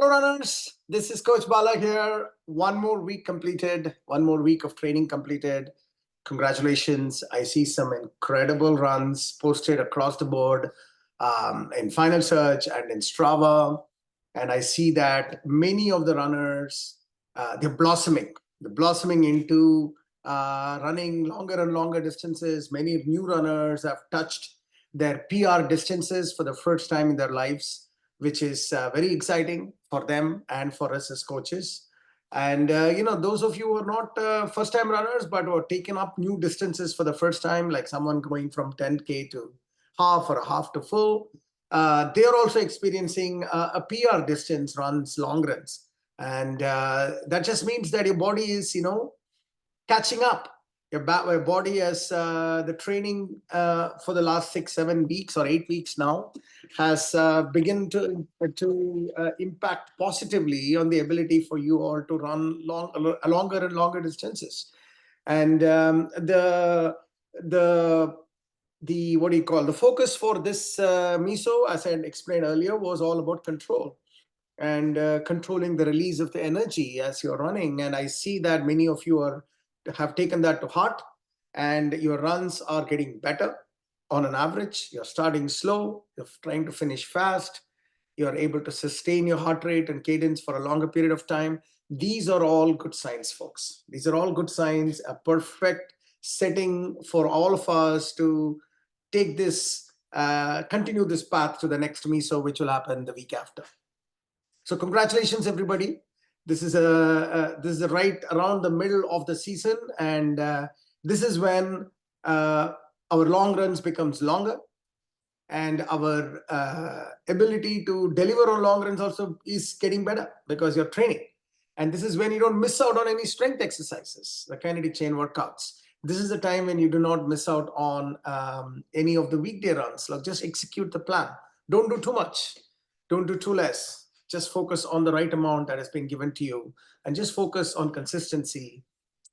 Hello runners, this is Coach Bala here. One more week completed, one more week of training completed. Congratulations. I see some incredible runs posted across the board in Final Search and in Strava. And I see that many of the runners, they're blossoming. They're blossoming into running longer and longer distances. Many new runners have touched their PR distances for the first time in their lives, which is very exciting for them and for us as coaches. And those of you who are not first-time runners but who are taking up new distances for the first time, like someone going from 10K to half or half to full, they're also experiencing a PR distance runs, long runs. And that just means that your body is, catching up. Your body has the training for the last 6-7 weeks or 8 weeks now has begun to impact positively on the ability for you all to run longer and longer distances. And the what do you call, the focus for this MISO, as I had explained earlier, was all about control and controlling the release of the energy as you're running. And I see that many of you have taken that to heart, and your runs are getting better on an average. You're starting slow, you're trying to finish fast, you're able to sustain your heart rate and cadence for a longer period of time. These are all good signs, folks. These are all good signs, a perfect setting for all of us to take this, continue this path to the next MISO, which will happen the week after. So congratulations, everybody. This is right around the middle of the season, and this is when our long runs becomes longer, and our ability to deliver on long runs also is getting better because you're training. And this is when you don't miss out on any strength exercises, the kinetic chain workouts. This is the time when you do not miss out on any of the weekday runs. Like, just execute the plan. Don't do too much. Don't do too less. Just focus on the right amount that has been given to you, and just focus on consistency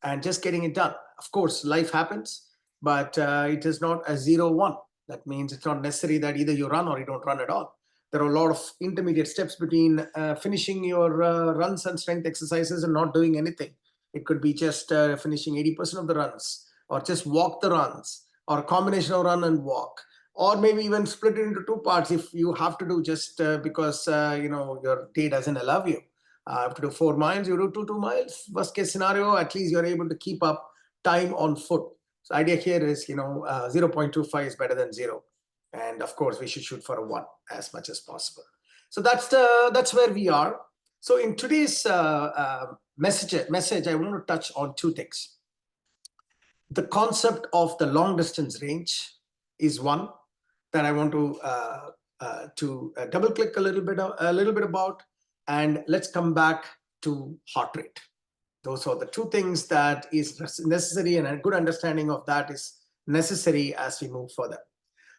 and just getting it done. Of course, life happens, but it is not a 0-1. That means it's not necessary that either you run or you don't run at all. There are a lot of intermediate steps between finishing your runs and strength exercises and not doing anything. It could be just finishing 80% of the runs, or just walk the runs, or a combination of run and walk, or maybe even split it into two parts if you have to do, just because your day doesn't allow you. Have to do 4 miles, you do 2 miles. Worst case scenario, at least you're able to keep up time on foot. So idea here is, 0.25 is better than 0. And of course, we should shoot for a 1 as much as possible. So that's where we are. So in today's message, I want to touch on 2 things. The concept of the long distance range is one that I want to double click a little bit about, and let's come back to heart rate. Those are the 2 things that is necessary, and a good understanding of that is necessary as we move further.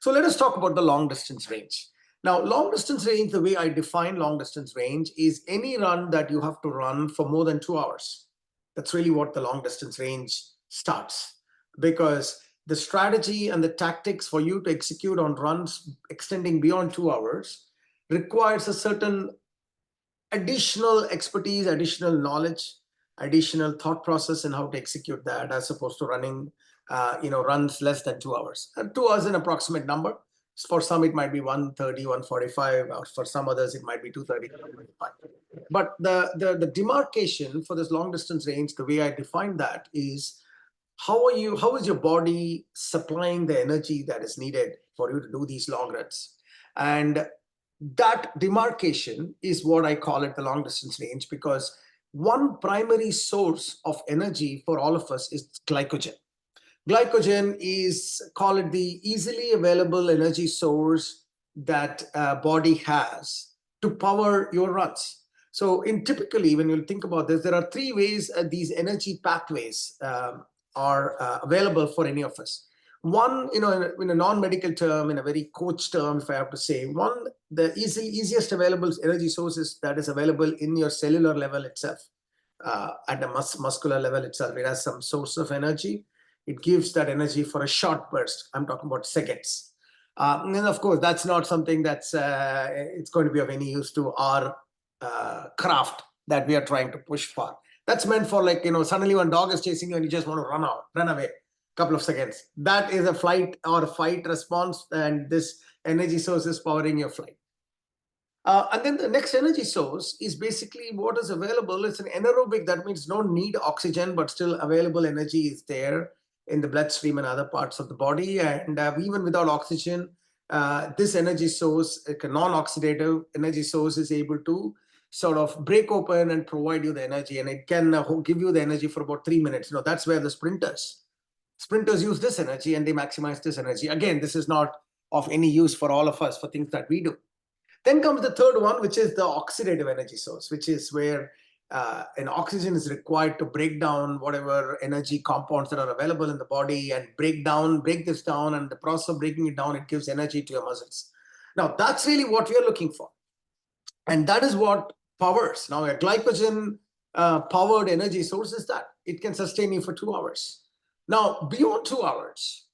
So let us talk about the long distance range. Now, long distance range, the way I define long distance range is any run that you have to run for more than 2 hours. That's really what the long distance range starts, because the strategy and the tactics for you to execute on runs extending beyond 2 hours requires a certain additional expertise, additional knowledge, additional thought process in how to execute that, as opposed to running runs less than 2 hours. 2 hours is an approximate number. For some, it might be 130, 145, or for some others, it might be 230, 125. But the demarcation for this long distance range, the way I define that is, how is your body supplying the energy that is needed for you to do these long runs? And that demarcation is what I call it the long distance range, because one primary source of energy for all of us is glycogen. Glycogen is, call it the easily available energy source that body has to power your runs. So typically, when you think about this, there are 3 ways these energy pathways are available for any of us. One, in a non-medical term, in a very coach term, if I have to say, one, the easiest available energy sources that is available in your cellular level itself, at the muscular level itself. It has some source of energy. It gives that energy for a short burst. I'm talking about seconds. And of course, that's not something that's it's going to be of any use to our craft that we are trying to push for. That's meant for, like, suddenly one dog is chasing you and you just want to run away couple of seconds. That is a flight or fight response, and this energy source is powering your flight. And then the next energy source is basically what is available. It's an anaerobic. That means no need oxygen, but still available energy is there in the bloodstream and other parts of the body. And even without oxygen, this energy source, like a non-oxidative energy source, is able to sort of break open and provide you the energy. And it can give you the energy for about 3 minutes. That's where the sprinters use this energy and they maximize this energy. Again, this is not of any use for all of us for things that we do. Then comes the third one, which is the oxidative energy source, which is where an oxygen is required to break down whatever energy compounds that are available in the body and break this down. And the process of breaking it down, it gives energy to your muscles. Now, that's really what we are looking for. And that is what powers. Now, a glycogen powered energy source is that it can sustain you for 2 hours. Now, beyond 2 hours,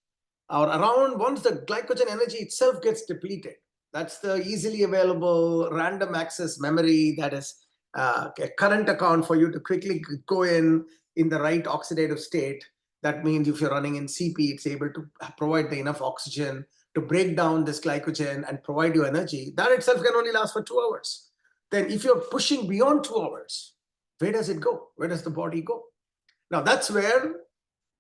or around, once the glycogen energy itself gets depleted, that's the easily available random access memory that is a current account for you to quickly go in the right oxidative state. That means if you're running in CP, it's able to provide the enough oxygen to break down this glycogen and provide you energy. That itself can only last for 2 hours. Then if you're pushing beyond 2 hours, where does it go? Where does the body go? Now, that's where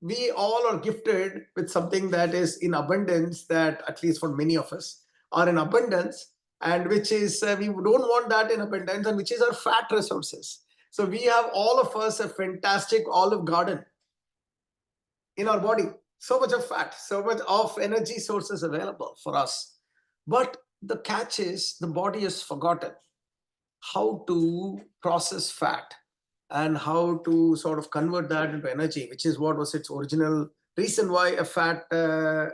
we all are gifted with something that is in abundance, that at least for many of us are in abundance, and which is we don't want that in abundance, and which is our fat resources. So we have, all of us, a fantastic olive garden in our body. So much of fat, so much of energy sources available for us. But the catch is the body has forgotten how to process fat and how to sort of convert that into energy, which is what was its original reason why a fat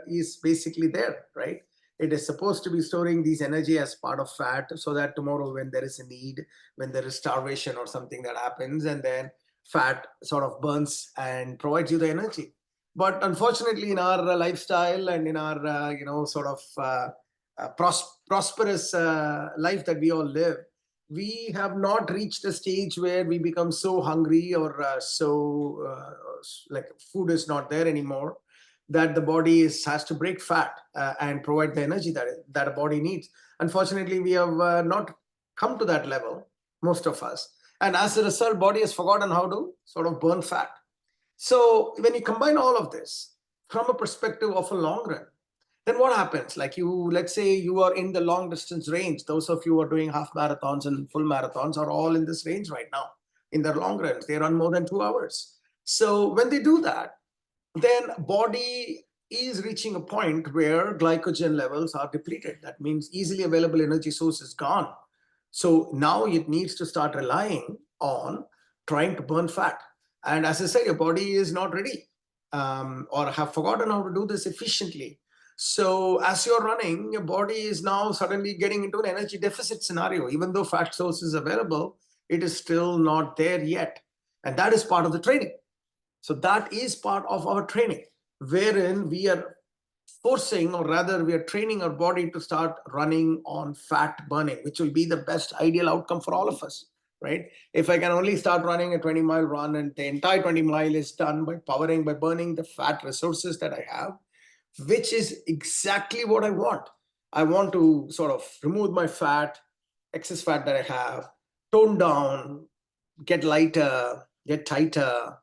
is basically there, right? It is supposed to be storing these energy as part of fat, so that tomorrow when there is a need, when there is starvation or something that happens, and then fat sort of burns and provides you the energy. But unfortunately, in our lifestyle and in our, sort of prosperous life that we all live, we have not reached a stage where we become so hungry or like food is not there anymore, that the body has to break fat and provide the energy that a body needs. Unfortunately, we have not come to that level, most of us. And as a result, body has forgotten how to sort of burn fat. So when you combine all of this from a perspective of a long run, then what happens? Like, let's say you are in the long distance range. Those of you who are doing half marathons and full marathons are all in this range right now. In their long runs, they run more than 2 hours. So when they do that, then body is reaching a point where glycogen levels are depleted. That means easily available energy source is gone. So now it needs to start relying on trying to burn fat. And as I said, your body is not ready or have forgotten how to do this efficiently. So as you're running, your body is now suddenly getting into an energy deficit scenario. Even though fat source is available, it is still not there yet. And that is part of the training. So that is part of our training, wherein we are forcing, or rather we are training our body to start running on fat burning, which will be the best ideal outcome for all of us, right? If I can only start running a 20-mile run and the entire 20-mile is done by burning the fat resources that I have, which is exactly what I want. I want to sort of remove my fat, excess fat that I have, tone down, get lighter, get tighter,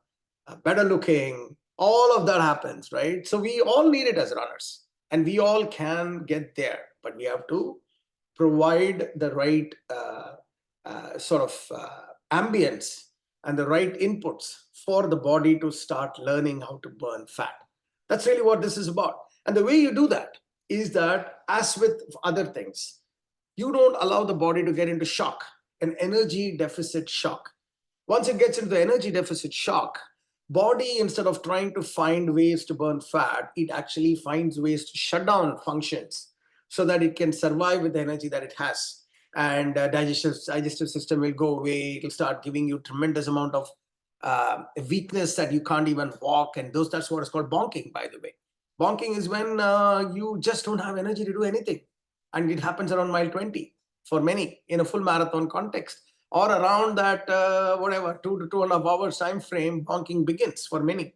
better looking. All of that happens, right? So we all need it as runners, and we all can get there, but we have to provide the right sort of ambience and the right inputs for the body to start learning how to burn fat. That's really what this is about. And the way you do that is that, as with other things, you don't allow the body to get into shock, an energy deficit shock. Once it gets into the energy deficit shock, body, instead of trying to find ways to burn fat, it actually finds ways to shut down functions so that it can survive with the energy that it has. And digestive system will go away. It will start giving you tremendous amount of weakness that you can't even walk. And that's what is called bonking, by the way. Bonking is when you just don't have energy to do anything. And it happens around mile 20 for many in a full marathon context. or around that, whatever, 2 to 2.5 hours time frame, bonking begins for many.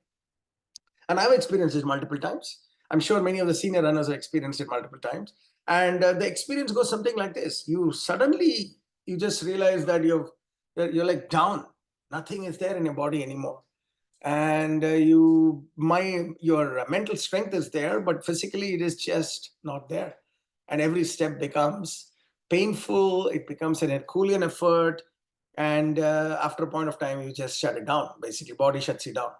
And I've experienced this multiple times. I'm sure many of the senior runners have experienced it multiple times. And the experience goes something like this. You just realize that you're like down. Nothing is there in your body anymore. And your mental strength is there, but physically it is just not there. And every step becomes painful. It becomes an Herculean effort. And after a point of time, you just shut it down. Basically, body shuts you down.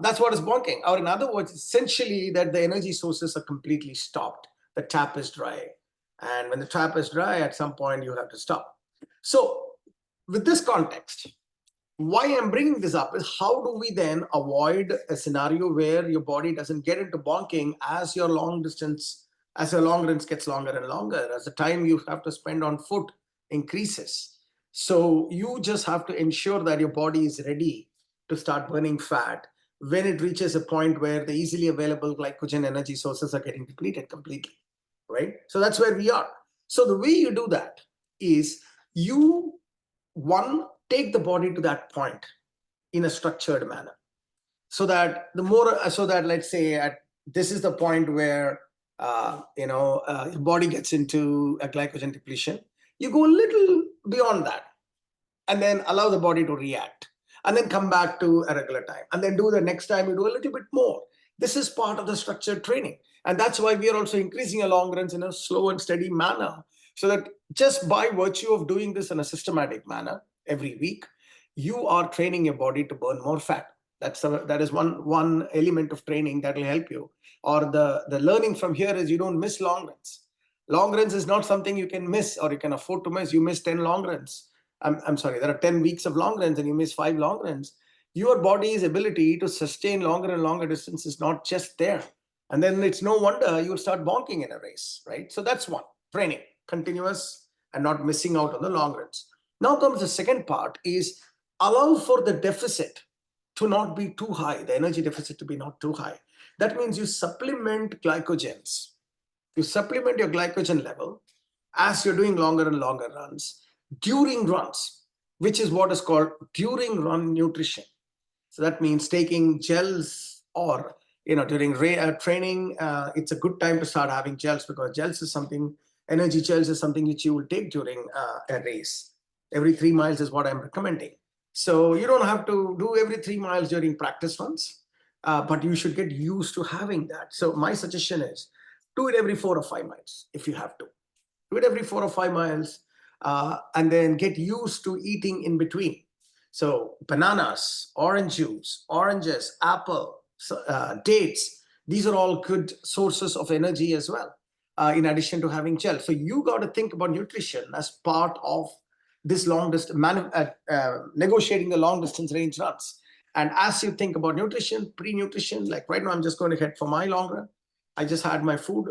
That's what is bonking. Or in other words, essentially that the energy sources are completely stopped. The tap is dry. And when the tap is dry, at some point you have to stop. So with this context, why I'm bringing this up is how do we then avoid a scenario where your body doesn't get into bonking as your long runs gets longer and longer, as the time you have to spend on foot increases. So you just have to ensure that your body is ready to start burning fat when it reaches a point where the easily available glycogen energy sources are getting depleted completely, right? So that's where we are. So the way you do that is you, one, take the body to that point in a structured manner, so that let's say this is the point where your body gets into a glycogen depletion. You go a little beyond that, and then allow the body to react, and then come back to a regular time, and then do the next time you do a little bit more. This is part of the structured training, and that's why we are also increasing our long runs in a slow and steady manner, so that just by virtue of doing this in a systematic manner every week, you are training your body to burn more fat. That is one element of training that will help you. Or the learning from here is you don't miss long runs. Long runs is not something you can miss or you can afford to miss. You miss 10 long runs. I'm sorry, there are 10 weeks of long runs and you miss 5 long runs. Your body's ability to sustain longer and longer distance is not just there. And then it's no wonder you'll start bonking in a race, right? So that's one, training, continuous and not missing out on the long runs. Now comes the second part, is allow for the deficit to not be too high, the energy deficit to be not too high. That means you supplement glycogens. You supplement your glycogen level as you're doing longer and longer runs, during runs, which is what is called during run nutrition. So that means taking gels, or during training, it's a good time to start having gels, because energy gels is something which you will take during a race. Every 3 miles is what I'm recommending. So you don't have to do every 3 miles during practice runs, but you should get used to having that. So my suggestion is do it every 4 or 5 miles if you have to. Do it every 4 or 5 miles, and then get used to eating in between. So bananas, orange juice, oranges, apple, dates, these are all good sources of energy as well, in addition to having gel. So you got to think about nutrition as part of this long distance, negotiating the long distance range runs. And as you think about nutrition, pre-nutrition, like right now, I'm just going to head for my long run. I just had my food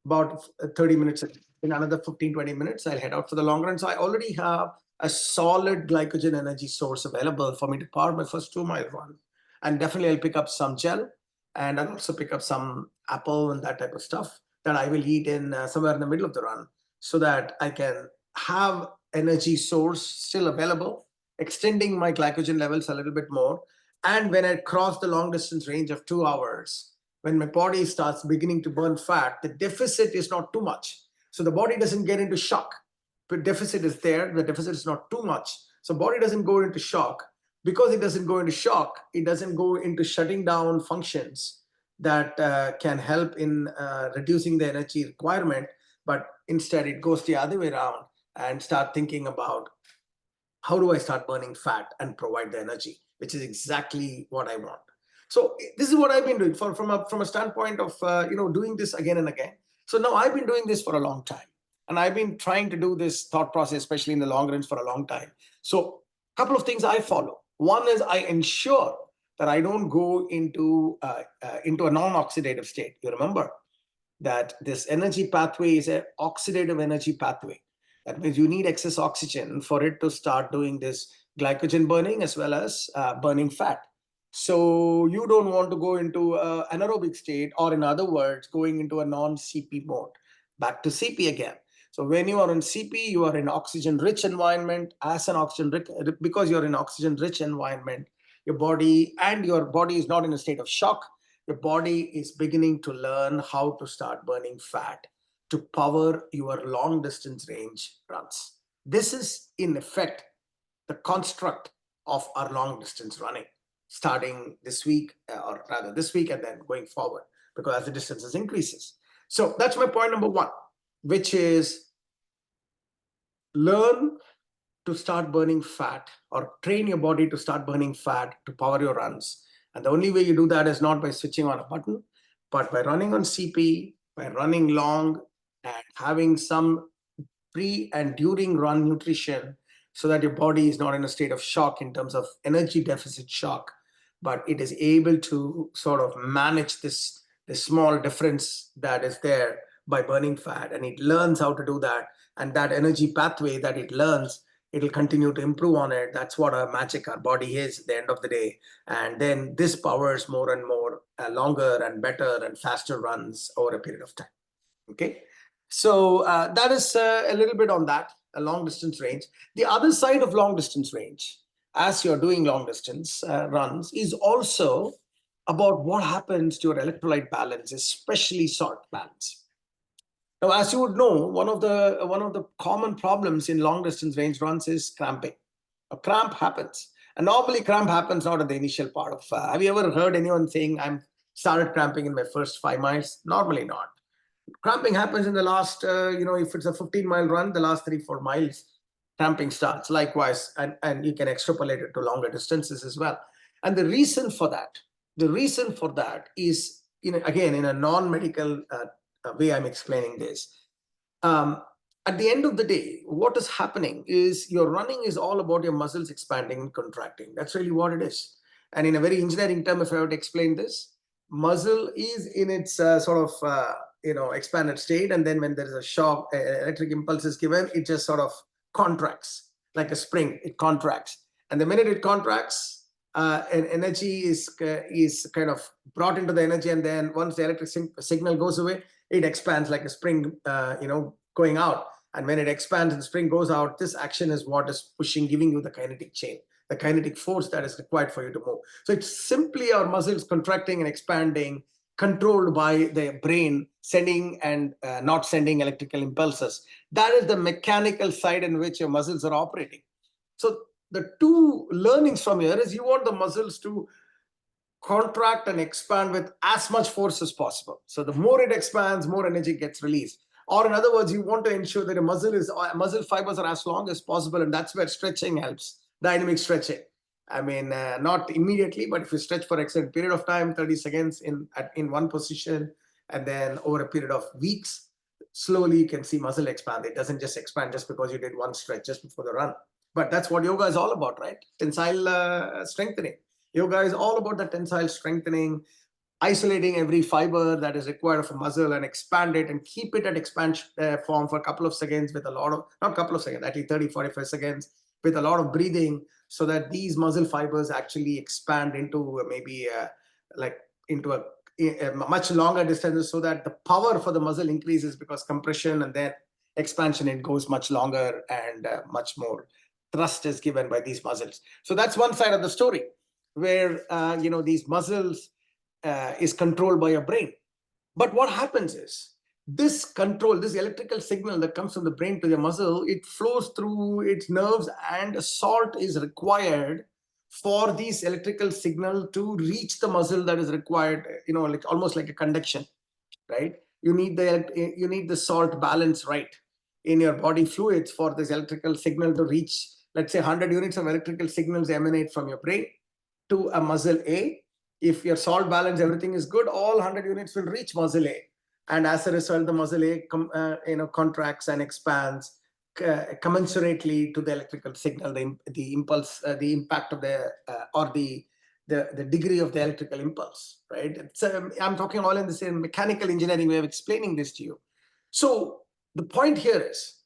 about 30 minutes. In another 15, 20 minutes, I'll head out for the long run. So I already have a solid glycogen energy source available for me to power my first 2-mile run. And definitely I'll pick up some gel, and I'll also pick up some apple and that type of stuff that I will eat in somewhere in the middle of the run, so that I can have energy source still available, extending my glycogen levels a little bit more. And when I cross the long distance range of 2 hours, when my body starts beginning to burn fat, the deficit is not too much. So the body doesn't get into shock. But deficit is there, the deficit is not too much. So body doesn't go into shock. Because it doesn't go into shock, it doesn't go into shutting down functions that can help in reducing the energy requirement, but instead it goes the other way around and start thinking about how do I start burning fat and provide the energy, which is exactly what I want. So this is what I've been doing from a standpoint of doing this again and again. So now I've been doing this for a long time, and I've been trying to do this thought process, especially in the long runs, for a long time. So a couple of things I follow. One is I ensure that I don't go into a non-oxidative state. You remember that this energy pathway is an oxidative energy pathway. That means you need excess oxygen for it to start doing this glycogen burning as well as burning fat. So you don't want to go into an anaerobic state, or in other words, going into a non-CP mode. Back to CP again. So when you are in CP, you are in oxygen-rich environment. Because you're in oxygen-rich environment, your body is not in a state of shock. Your body is beginning to learn how to start burning fat to power your long distance range runs. This is in effect the construct of our long distance running, starting this week, or rather this week, and then going forward, because as the distances increases. So that's my point number one, which is learn to start burning fat, or train your body to start burning fat to power your runs. And the only way you do that is not by switching on a button, but by running on CP, by running long and having some pre and during run nutrition, so that your body is not in a state of shock in terms of energy deficit shock, but it is able to sort of manage this small difference that is there by burning fat, and it learns how to do that. And that energy pathway that it learns, it'll continue to improve on it. That's what our magic our body is at the end of the day. And then this powers more and more longer and better and faster runs over a period of time. Okay, so that is a little bit on that, a long distance range. The other side of long distance range, as you're doing long distance runs, is also about what happens to your electrolyte balance, especially salt balance. Now, as you would know, one of the common problems in long distance range runs is cramping. A cramp happens, and normally cramp happens not at the initial part of. Have you ever heard anyone saying, "I'm started cramping in my first 5 miles"? Normally not. Cramping happens in the last, if it's a 15-mile run, the last 3-4 miles, cramping starts. Likewise, and you can extrapolate it to longer distances as well. And the reason for that is, again, in a non-medical way, I'm explaining this. At the end of the day, what is happening is your running is all about your muscles expanding and contracting. That's really what it is. And in a very engineering term, if I were to explain this, muscle is in its expanded state, and then when there is a shock, electric impulse is given, it just sort of contracts like a spring. It contracts, and the minute it contracts, and energy is kind of brought into the energy, and then once the electric signal goes away, it expands like a spring, going out. And when it expands and the spring goes out, this action is what is pushing, giving you the kinetic chain, the kinetic force that is required for you to move. So it's simply our muscles contracting and expanding, controlled by the brain sending and not sending electrical impulses. That is the mechanical side in which your muscles are operating. So the two learnings from here is you want the muscles to contract and expand with as much force as possible. So the more it expands, more energy gets released. Or in other words, you want to ensure that a muscle fibers are as long as possible, and that's where stretching helps, dynamic stretching. I mean, not immediately, but if you stretch for an extended period of time, 30 seconds in one position, and then over a period of weeks, slowly you can see muscle expand. It doesn't just expand just because you did one stretch just before the run. But that's what yoga is all about, right? Tensile strengthening. Yoga is all about the tensile strengthening, isolating every fiber that is required of a muscle and expand it and keep it at expansion form for a couple of seconds with a lot of, not a couple of seconds, actually 30, 45 seconds with a lot of breathing, so that these muscle fibers actually expand into maybe into a much longer distances, so that the power for the muscle increases, because compression and then expansion, it goes much longer, and much more thrust is given by these muscles. So that's one side of the story, where these muscles is controlled by your brain. But what happens is, this control, this electrical signal that comes from the brain to the muscle, it flows through its nerves, and salt is required for these electrical signal to reach the muscle that is required, like almost like a conduction, right? You need the salt balance right in your body fluids for this electrical signal to reach. Let's say 100 units of electrical signals emanate from your brain to a muscle A. If your salt balance, everything is good, all 100 units will reach muscle A. And as a result, the muscle A contracts and expands commensurately to the electrical signal, the impulse, the impact of the degree of the electrical impulse, right? I'm talking all in the same mechanical engineering way of explaining this to you. So the point here is,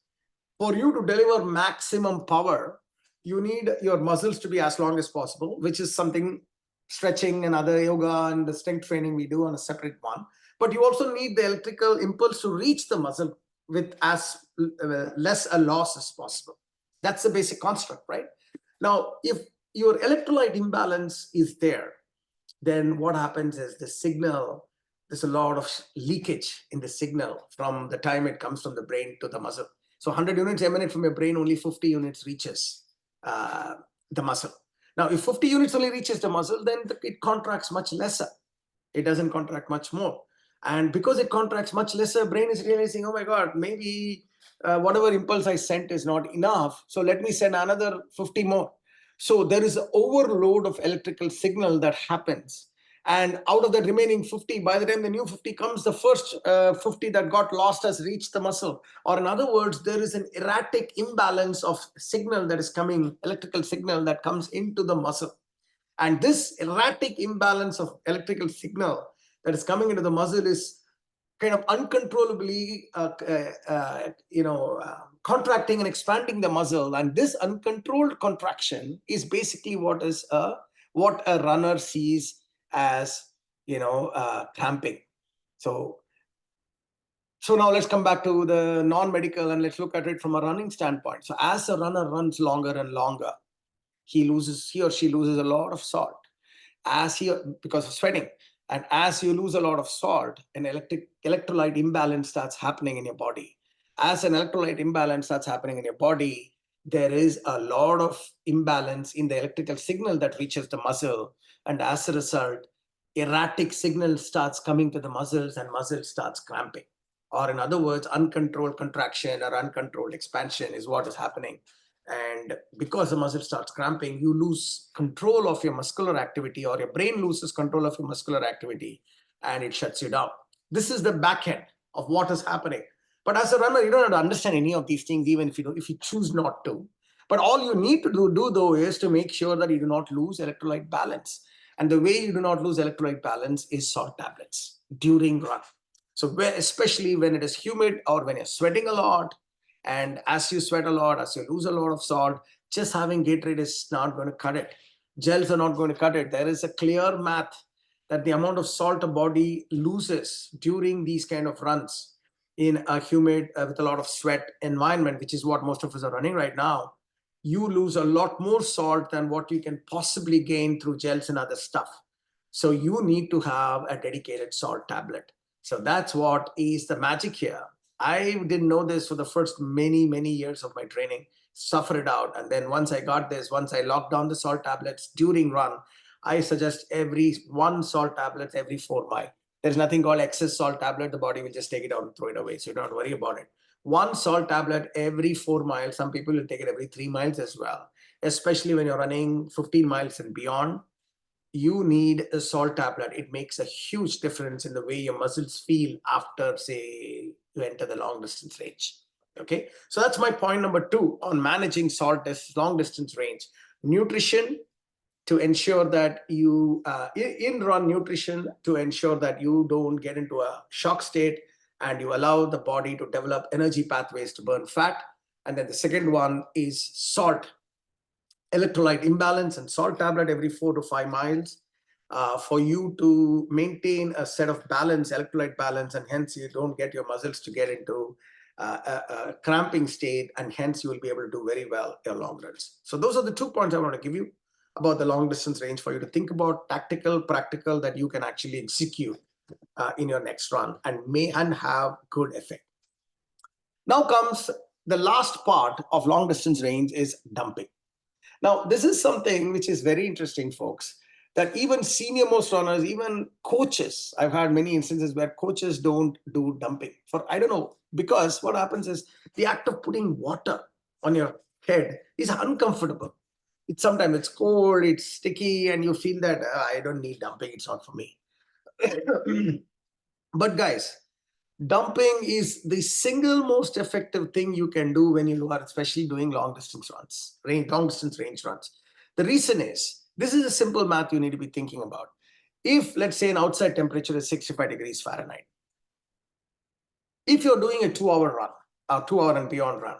for you to deliver maximum power, you need your muscles to be as long as possible, which is something stretching and other yoga and the strength training we do on a separate one. But you also need the electrical impulse to reach the muscle with as less a loss as possible. That's the basic construct, right? Now, if your electrolyte imbalance is there, then what happens is the signal, there's a lot of leakage in the signal from the time it comes from the brain to the muscle. So 100 units emanate from your brain, only 50 units reaches the muscle. Now, if 50 units only reaches the muscle, then it contracts much lesser. It doesn't contract much more. And because it contracts much lesser, brain is realizing, oh my God, maybe whatever impulse I sent is not enough. So let me send another 50 more. So there is an overload of electrical signal that happens. And out of the remaining 50, by the time the new 50 comes, the first 50 that got lost has reached the muscle. Or in other words, there is an erratic imbalance of signal that is coming, electrical signal that comes into the muscle. And this erratic imbalance of electrical signal that is coming into the muscle is kind of uncontrollably, contracting and expanding the muscle. And this uncontrolled contraction is basically what a runner sees as, cramping. So now let's come back to the non-medical and let's look at it from a running standpoint. So as a runner runs longer and longer, he or she loses a lot of salt because of sweating. And as you lose a lot of salt, an electrolyte imbalance starts happening in your body. As an electrolyte imbalance starts happening in your body, there is a lot of imbalance in the electrical signal that reaches the muscle. And as a result, erratic signal starts coming to the muscles and muscle starts cramping. Or in other words, uncontrolled contraction or uncontrolled expansion is what is happening. And because the muscle starts cramping, you lose control of your muscular activity, or your brain loses control of your muscular activity, and it shuts you down. This is the back end of what is happening. But as a runner, you don't have to understand any of these things, even if you choose not to. But all you need to do though is to make sure that you do not lose electrolyte balance. And the way you do not lose electrolyte balance is salt tablets during run. So especially when it is humid or when you're sweating a lot, and as you sweat a lot, as you lose a lot of salt, just having Gatorade is not going to cut it. Gels are not going to cut it. There is a clear math that the amount of salt a body loses during these kind of runs in a humid, with a lot of sweat environment, which is what most of us are running right now, you lose a lot more salt than what you can possibly gain through gels and other stuff. So you need to have a dedicated salt tablet. So that's what is the magic here. I didn't know this for the first many years of my training, suffer it out. And then once I got this, once I locked down the salt tablets during run, I suggest one salt tablet every 4 miles. There's nothing called excess salt tablet. The body will just take it out and throw it away. So you don't worry about it. One salt tablet every 4 miles. Some people will take it every 3 miles as well, especially when you're running 15 miles and beyond. You need a salt tablet. It makes a huge difference in the way your muscles feel after, say, you enter the long distance range. Okay, so that's my point number 2 on managing long distance range. Nutrition to ensure that you, in run nutrition to ensure that you don't get into a shock state and you allow the body to develop energy pathways to burn fat. And then the second one is salt, electrolyte imbalance and salt tablet every 4 to 5 miles for you to maintain a set of balance, electrolyte balance, and hence you don't get your muscles to get into a cramping state, and hence you will be able to do very well your long runs. So those are the 2 points I want to give you about the long distance range for you to think about, tactical, practical, that you can actually execute in your next run and have good effect. Now comes the last part of long distance range is dumping. Now, this is something which is very interesting, folks, that even senior most runners, even coaches, I've had many instances where coaches don't do dumping I don't know, because what happens is the act of putting water on your head is uncomfortable. Sometimes it's cold, it's sticky, and you feel that I don't need dumping, it's not for me. But guys, dumping is the single most effective thing you can do when you are especially doing long distance range runs. The reason is, this is a simple math you need to be thinking about. If, let's say, an outside temperature is 65 degrees Fahrenheit, if you're doing a 2-hour run, a 2-hour and beyond run,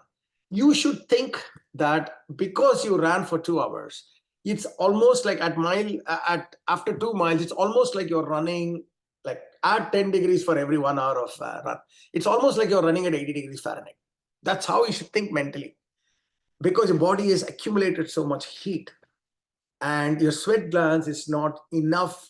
you should think that because you ran for 2 hours, it's almost like after 2 miles, it's almost like you're running like add 10 degrees for every 1 hour of run. It's almost like you're running at 80 degrees Fahrenheit. That's how you should think mentally, because your body has accumulated so much heat and your sweat glands is not enough.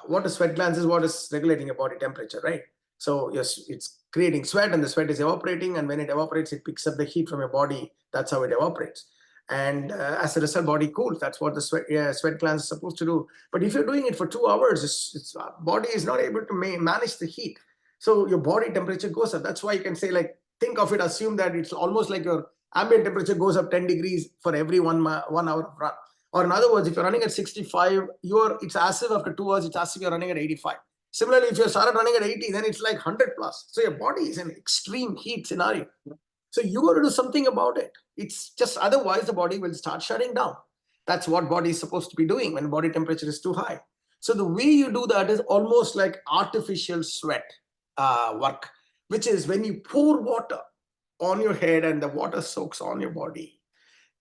What a sweat glands is what is regulating your body temperature, right? So yes, it's creating sweat and the sweat is evaporating, and when it evaporates, it picks up the heat from your body. That's how it evaporates. And as a result, body cools. That's what the sweat glands are supposed to do. But if you're doing it for 2 hours, it's body is not able to manage the heat. So your body temperature goes up. That's why you can say, like, think of it, assume that it's almost like your ambient temperature goes up 10 degrees for every 1 hour of run. Or in other words, if you're running at 65, it's as if after 2 hours, it's as if you're running at 85. Similarly, if you started running at 80, then it's like 100 plus. So your body is in extreme heat scenario. So you got to do something about it. It's just otherwise the body will start shutting down. That's what body is supposed to be doing when body temperature is too high. So the way you do that is almost like artificial sweat work, which is when you pour water on your head and the water soaks on your body.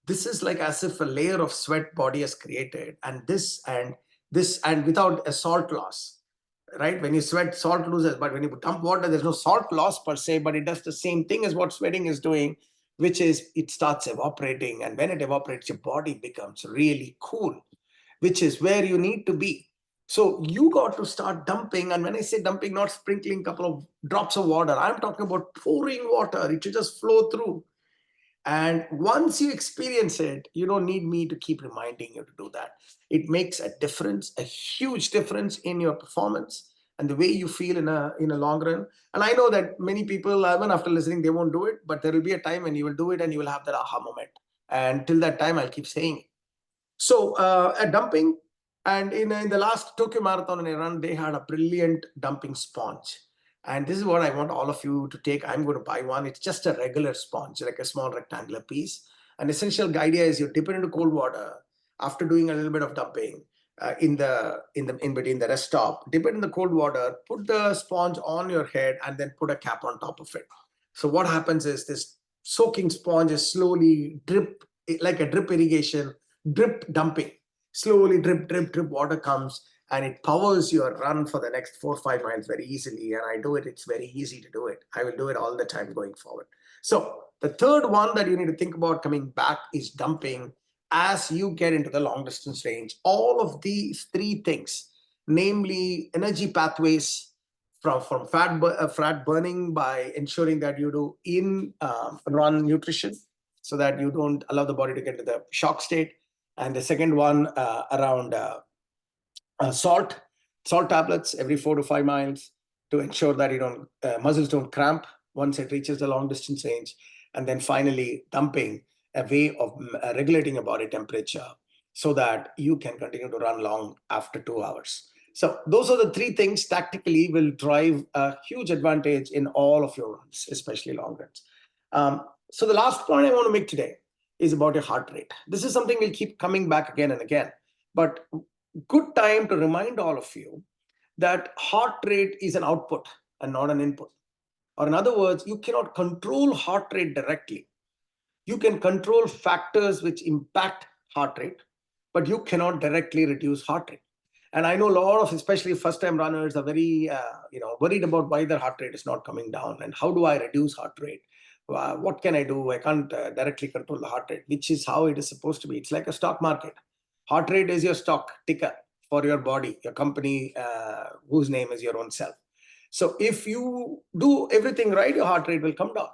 This is like as if a layer of sweat body has created, and this and without a salt loss, right? When you sweat, salt loses, but when you dump water, there's no salt loss per se, but it does the same thing as what sweating is doing, which is it starts evaporating. And when it evaporates, your body becomes really cool, which is where you need to be. So you got to start dumping. And when I say dumping, not sprinkling a couple of drops of water, I'm talking about pouring water. It should just flow through. And once you experience it, you don't need me to keep reminding you to do that. It makes a difference, a huge difference in your performance and the way you feel in a long run. And I know that many people, even after listening, they won't do it, but there will be a time when you will do it and you will have that aha moment. And till that time, I'll keep saying it. So at dumping, and in the last Tokyo Marathon in Iran, they had a brilliant dumping sponge. And this is what I want all of you to take. I'm going to buy one. It's just a regular sponge, like a small rectangular piece. An essential idea is you dip it into cold water after doing a little bit of dumping in between the rest stop. Dip it in the cold water, put the sponge on your head, and then put a cap on top of it. So what happens is this soaking sponge is slowly drip, like a drip irrigation, drip dumping. Slowly drip, drip, drip, water comes and it powers your run for the next 4 or 5 miles very easily. And I do it. It's very easy to do it. I will do it all the time going forward. So the third one that you need to think about coming back is dumping as you get into the long distance range. All of these three things, namely energy pathways, from fat burning by ensuring that you do run nutrition so that you don't allow the body to get to the shock state. And the second one around salt tablets every 4 to 5 miles to ensure that muscles don't cramp once it reaches the long distance range. And then finally, dumping, a way of regulating your body temperature so that you can continue to run long after 2 hours. So those are the three things tactically will drive a huge advantage in all of your runs, especially long runs. So the last point I want to make today is about your heart rate. This is something we'll keep coming back again and again, but good time to remind all of you that heart rate is an output and not an input. Or in other words, you cannot control heart rate directly. You can control factors which impact heart rate, but you cannot directly reduce heart rate. And I know a lot of, especially first-time runners, are very worried about why their heart rate is not coming down and how do I reduce heart rate? What can I do? I can't directly control the heart rate, which is how it is supposed to be. It's like a stock market. Heart rate is your stock ticker for your body, your company, whose name is your own self. So if you do everything right, your heart rate will come down.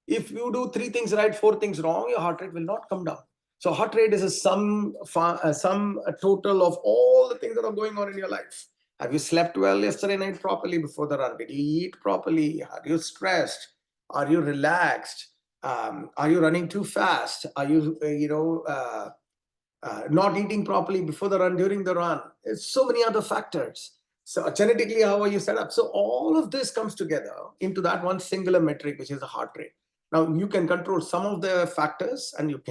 If you do 3 things right, 4 things wrong, your heart rate will not come down. So heart rate is a total of all the things that are going on in your life. Have you slept well yesterday night properly before the run? Did you eat properly? Are you stressed? Are you relaxed? Are you running too fast? Are you, not eating properly before the run, during the run? There's so many other factors. So genetically, how are you set up? So all of this comes together into that one singular metric, which is the heart rate. Now you can control some of the factors and you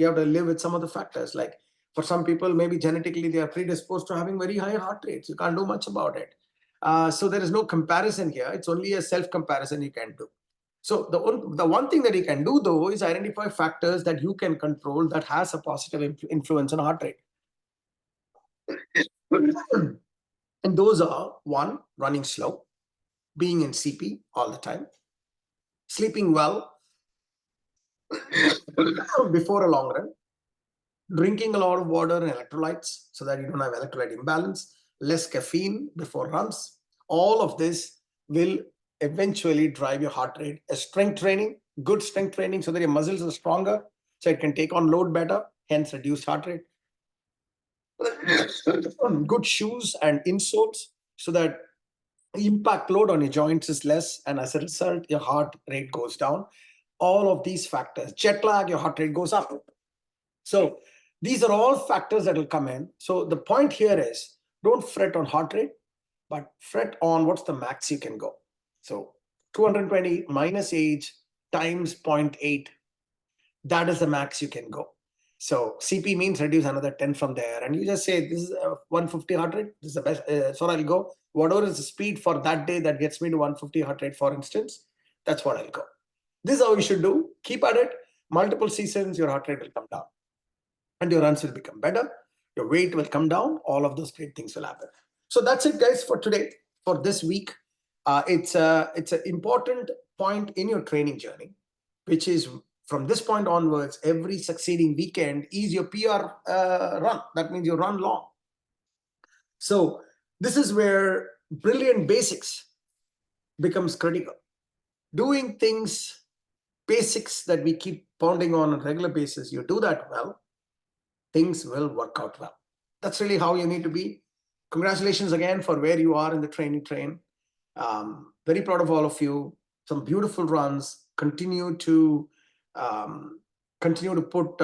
have to live with some of the factors. Like for some people, maybe genetically they are predisposed to having very high heart rates. You can't do much about it. So there is no comparison here. It's only a self-comparison you can do. So the one thing that you can do, though, is identify factors that you can control that has a positive influence on heart rate. And those are: one, running slow, being in CP all the time, sleeping well before a long run, drinking a lot of water and electrolytes so that you don't have electrolyte imbalance, less caffeine before runs. All of this will eventually drive your heart rate. A strength training, good strength training so that your muscles are stronger, so it can take on load better, hence reduced heart rate. Good shoes and insoles so that impact load on your joints is less, and as a result, your heart rate goes down. All of these factors, jet lag, your heart rate goes up. So these are all factors that will come in. So the point here is, don't fret on heart rate, but fret on what's the max you can go. So 220 minus age times 0.8, that is the max you can go. So CP means reduce another 10 from there, and you just say this is 150 heart rate, this is the best, so I'll go. Whatever is the speed for that day that gets me to 150 heart rate, for instance, that's what I'll go. This is how you should do. Keep at it. Multiple seasons, your heart rate will come down, and your runs will become better. Your weight will come down. All of those great things will happen. So that's it, guys, for today, for this week. It's an important point in your training journey, which is from this point onwards, every succeeding weekend is your PR run. That means you run long. So this is where brilliant basics becomes critical. Doing things, basics that we keep pounding on a regular basis, you do that well, things will work out well. That's really how you need to be. Congratulations again for where you are in the training train. Very proud of all of you. Some beautiful runs. Continue to put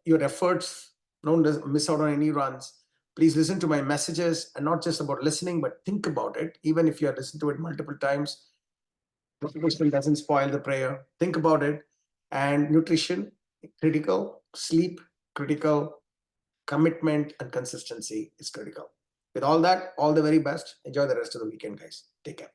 your efforts. Don't miss out on any runs. Please listen to my messages, and not just about listening, but think about it. Even if you have listened to it multiple times, repetition doesn't spoil the prayer. Think about it. And nutrition, critical. Sleep, critical. Commitment and consistency is critical. With all that, all the very best. Enjoy the rest of the weekend, guys. Take care.